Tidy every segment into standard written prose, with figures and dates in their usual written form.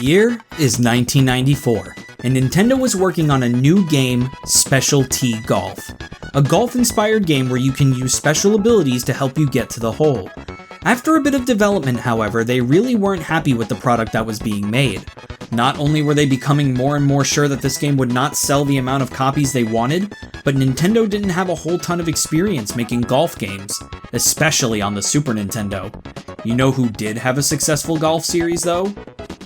year is 1994, and Nintendo was working on a new game, Special T Golf. A golf-inspired game where you can use special abilities to help you get to the hole. After a bit of development, however, they really weren't happy with the product that was being made. Not only were they becoming more and more sure that this game would not sell the amount of copies they wanted, but Nintendo didn't have a whole ton of experience making golf games, especially on the Super Nintendo. You know who did have a successful golf series though?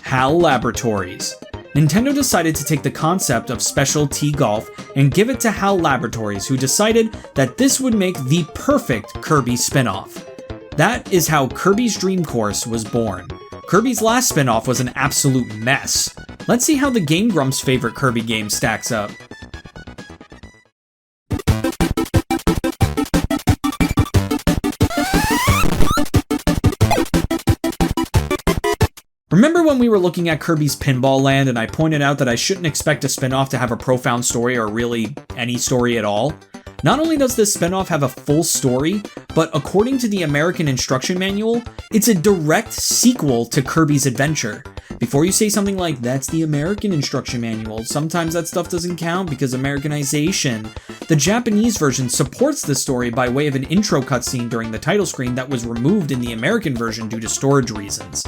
HAL Laboratories. Nintendo decided to take the concept of Special T Golf and give it to HAL Laboratories, who decided that this would make the perfect Kirby spin-off. That is how Kirby's Dream Course was born. Kirby's last spin-off was an absolute mess. Let's see how the Game Grumps' favorite Kirby game stacks up. Remember when we were looking at Kirby's Pinball Land and I pointed out that I shouldn't expect a spin-off to have a profound story or really any story at all? Not only does this spin-off have a full story, but according to the American Instruction Manual, it's a direct sequel to Kirby's Adventure. Before you say something like, that's the American Instruction Manual, sometimes that stuff doesn't count because Americanization. The Japanese version supports the story by way of an intro cutscene during the title screen that was removed in the American version due to storage reasons.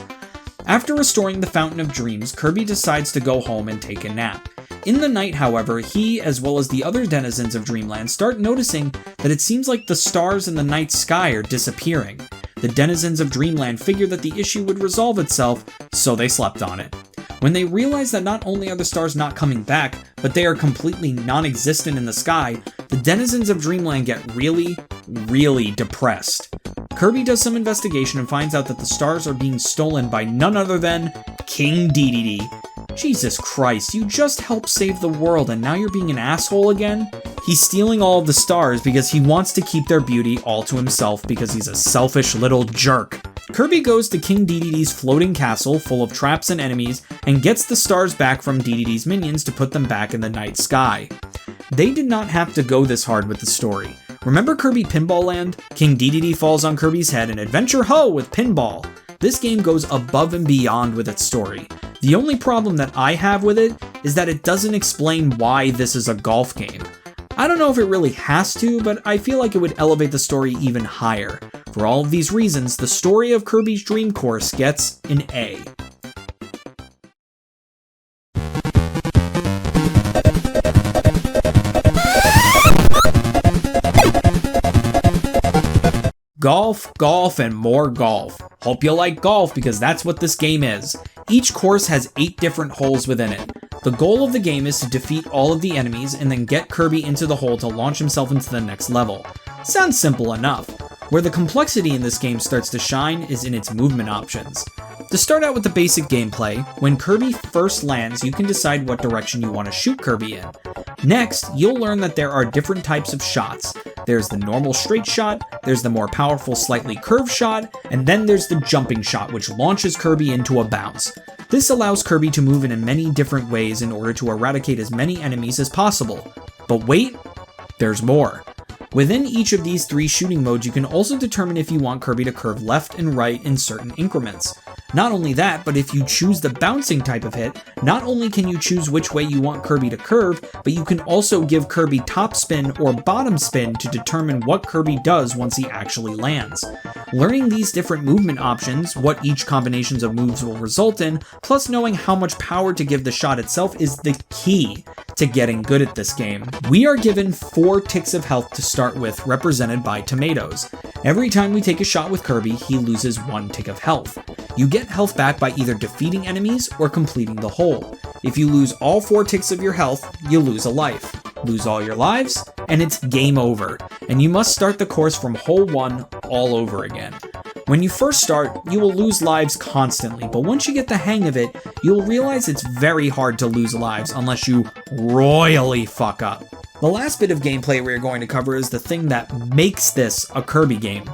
After restoring the Fountain of Dreams, Kirby decides to go home and take a nap. In the night, however, he, as well as the other denizens of Dreamland, start noticing that it seems like the stars in the night sky are disappearing. The denizens of Dreamland figure that the issue would resolve itself, so they slept on it. When they realize that not only are the stars not coming back, but they are completely non-existent in the sky, the denizens of Dreamland get really, really depressed. Kirby does some investigation and finds out that the stars are being stolen by none other than King Dedede. Jesus Christ, you just helped save the world and now you're being an asshole again? He's stealing all of the stars because he wants to keep their beauty all to himself because he's a selfish little jerk. Kirby goes to King Dedede's floating castle full of traps and enemies and gets the stars back from Dedede's minions to put them back in the night sky. They did not have to go this hard with the story. Remember Kirby Pinball Land? King Dedede falls on Kirby's head and adventure ho with pinball. This game goes above and beyond with its story. The only problem that I have with it is that it doesn't explain why this is a golf game. I don't know if it really has to, but I feel like it would elevate the story even higher. For all of these reasons, the story of Kirby's Dream Course gets an A. Golf, golf, and more golf. Hope you like golf because that's what this game is. Each course has 8 different holes within it. The goal of the game is to defeat all of the enemies and then get Kirby into the hole to launch himself into the next level. Sounds simple enough. Where the complexity in this game starts to shine is in its movement options. To start out with the basic gameplay, when Kirby first lands, you can decide what direction you want to shoot Kirby in. Next, you'll learn that there are different types of shots. There's the normal straight shot, there's the more powerful slightly curved shot, and then there's the jumping shot, which launches Kirby into a bounce. This allows Kirby to move in many different ways in order to eradicate as many enemies as possible. But wait, there's more. Within each of these 3 shooting modes, you can also determine if you want Kirby to curve left and right in certain increments. Not only that, but if you choose the bouncing type of hit, not only can you choose which way you want Kirby to curve, but you can also give Kirby top spin or bottom spin to determine what Kirby does once he actually lands. Learning these different movement options, what each combinations of moves will result in, plus knowing how much power to give the shot itself is the key to getting good at this game. We are given 4 ticks of health to start with, represented by tomatoes. Every time we take a shot with Kirby, he loses 1 tick of health. You get health back by either defeating enemies or completing the hole. If you lose all 4 ticks of your health, you lose a life. Lose all your lives, and it's game over, and you must start the course from hole 1 all over again. When you first start, you will lose lives constantly, but once you get the hang of it, you'll realize it's very hard to lose lives unless you royally fuck up. The last bit of gameplay we are going to cover is the thing that makes this a Kirby game,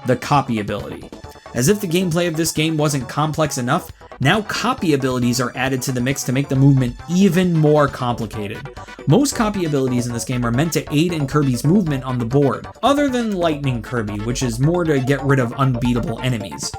the copy ability. As if the gameplay of this game wasn't complex enough, now copy abilities are added to the mix to make the movement even more complicated. Most copy abilities in this game are meant to aid in Kirby's movement on the board, other than Lightning Kirby, which is more to get rid of unbeatable enemies.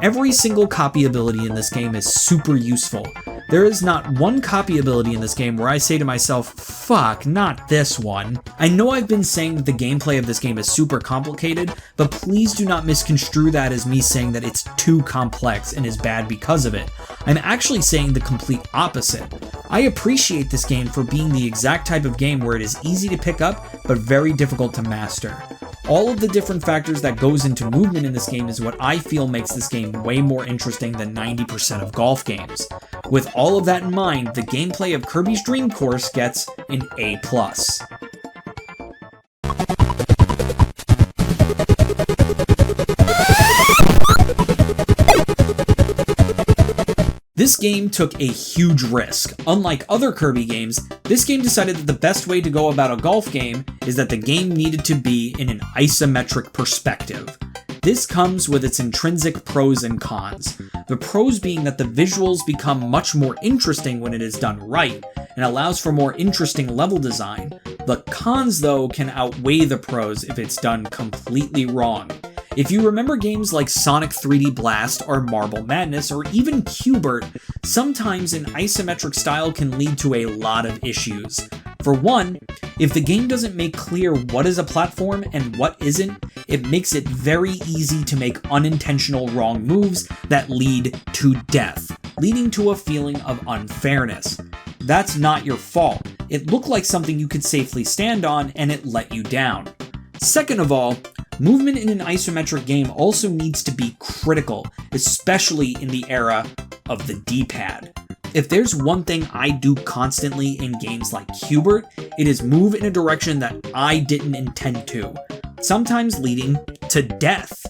Every single copy ability in this game is super useful. There is not one copy ability in this game where I say to myself, fuck, not this one. I know I've been saying that the gameplay of this game is super complicated, but please do not misconstrue that as me saying that it's too complex and is bad because of it. I'm actually saying the complete opposite. I appreciate this game for being the exact type of game where it is easy to pick up, but very difficult to master. All of the different factors that goes into movement in this game is what I feel makes this game way more interesting than 90% of golf games. With all of that in mind, the gameplay of Kirby's Dream Course gets an A+. This game took a huge risk. Unlike other Kirby games, this game decided that the best way to go about a golf game is that the game needed to be in an isometric perspective. This comes with its intrinsic pros and cons. The pros being that the visuals become much more interesting when it is done right, and allows for more interesting level design. The cons, though, can outweigh the pros if it's done completely wrong. If you remember games like Sonic 3D Blast or Marble Madness or even Q*bert, sometimes an isometric style can lead to a lot of issues. For one, if the game doesn't make clear what is a platform and what isn't, it makes it very easy to make unintentional wrong moves that lead to death, leading to a feeling of unfairness. That's not your fault. It looked like something you could safely stand on and it let you down. Second of all, movement in an isometric game also needs to be critical, especially in the era of the D-pad. If there's one thing I do constantly in games like Q*bert, it is move in a direction that I didn't intend to, sometimes leading to death.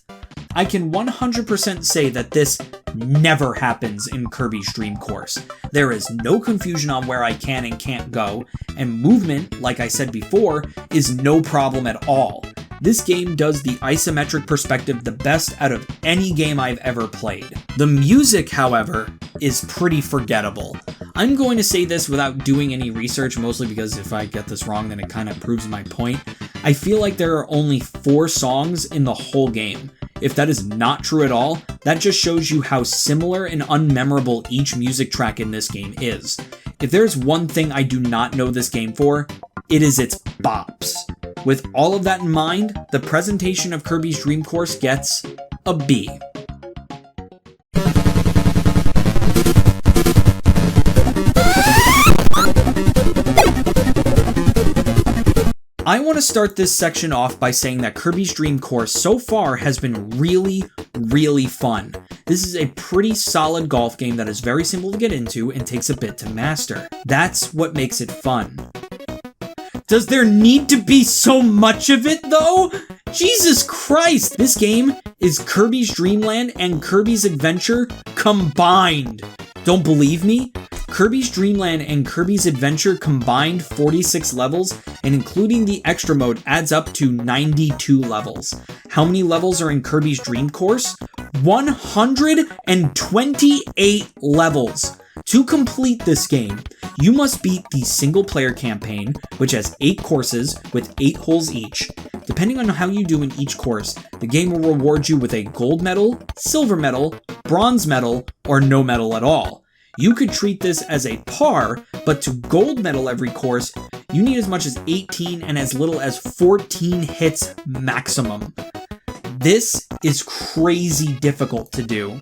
I can 100% say that this never happens in Kirby's Dream Course. There is no confusion on where I can and can't go, and movement, like I said before, is no problem at all. This game does the isometric perspective the best out of any game I've ever played. The music, however, is pretty forgettable. I'm going to say this without doing any research, mostly because if I get this wrong, then it kind of proves my point. I feel like there are only 4 songs in the whole game. If that is not true at all, that just shows you how similar and unmemorable each music track in this game is. If there's one thing I do not know this game for, it is its bops. With all of that in mind, the presentation of Kirby's Dream Course gets a B. I want to start this section off by saying that Kirby's Dream Course so far has been really, really fun. This is a pretty solid golf game that is very simple to get into and takes a bit to master. That's what makes it fun. Does there need to be so much of it, though? Jesus Christ! This game is Kirby's Dream Land and Kirby's Adventure combined. Don't believe me? Kirby's Dream Land and Kirby's Adventure combined 46 levels, and including the extra mode adds up to 92 levels. How many levels are in Kirby's Dream Course? 128 levels. To complete this game, you must beat the single-player campaign, which has 8 courses with 8 holes each. Depending on how you do in each course, the game will reward you with a gold medal, silver medal, bronze medal, or no medal at all. You could treat this as a par, but to gold medal every course, you need as much as 18 and as little as 14 hits maximum. This is crazy difficult to do.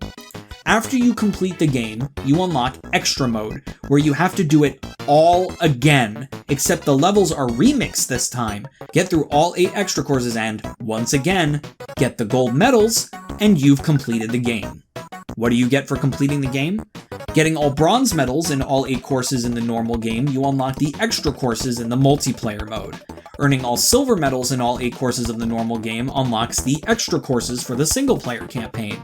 After you complete the game, you unlock Extra Mode, where you have to do it all again, except the levels are remixed this time. Get through all 8 extra courses and, once again, get the gold medals, and you've completed the game. What do you get for completing the game? Getting all bronze medals in all 8 courses in the normal game, you unlock the extra courses in the multiplayer mode. Earning all silver medals in all 8 courses of the normal game unlocks the extra courses for the single-player campaign.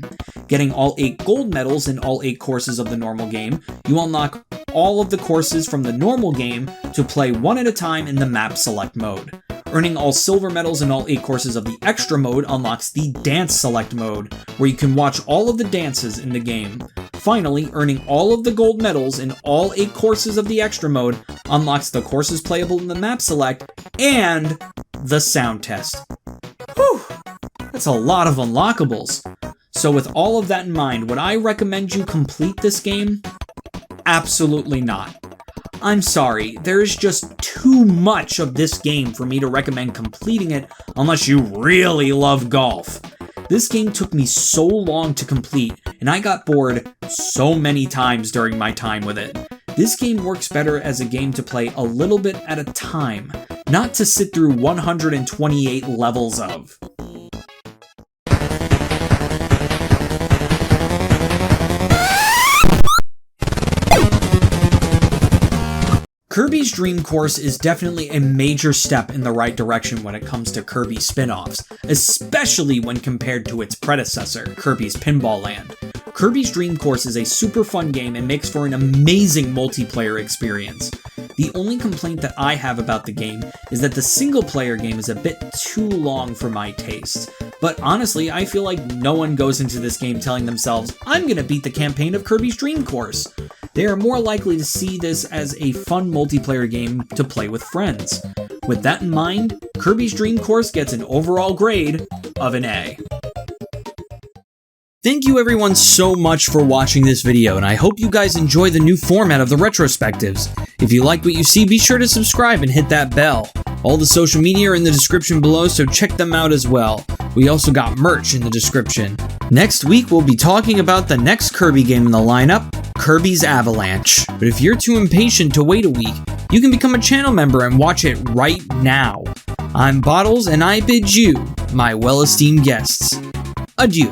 Getting all 8 gold medals in all 8 courses of the normal game, you unlock all of the courses from the normal game to play one at a time in the map select mode. Earning all silver medals in all 8 courses of the extra mode unlocks the dance select mode, where you can watch all of the dances in the game. Finally, earning all of the gold medals in all 8 courses of the extra mode unlocks the courses playable in the map select and the sound test. Whew! That's a lot of unlockables. So with all of that in mind, would I recommend you complete this game? Absolutely not. I'm sorry, there is just too much of this game for me to recommend completing it unless you really love golf. This game took me so long to complete, and I got bored so many times during my time with it. This game works better as a game to play a little bit at a time, not to sit through 128 levels of. Kirby's Dream Course is definitely a major step in the right direction when it comes to Kirby spin-offs, especially when compared to its predecessor, Kirby's Pinball Land. Kirby's Dream Course is a super fun game and makes for an amazing multiplayer experience. The only complaint that I have about the game is that the single-player game is a bit too long for my taste. But honestly, I feel like no one goes into this game telling themselves, I'm gonna beat the campaign of Kirby's Dream Course. They are more likely to see this as a fun multiplayer game to play with friends. With that in mind, Kirby's Dream Course gets an overall grade of an A. Thank you everyone so much for watching this video, and I hope you guys enjoy the new format of the retrospectives. If you like what you see, be sure to subscribe and hit that bell. All the social media are in the description below, so check them out as well. We also got merch in the description. Next week, we'll be talking about the next Kirby game in the lineup, Kirby's Avalanche. But if you're too impatient to wait a week, you can become a channel member and watch it right now. I'm Bottles, and I bid you, my well-esteemed guests, adieu.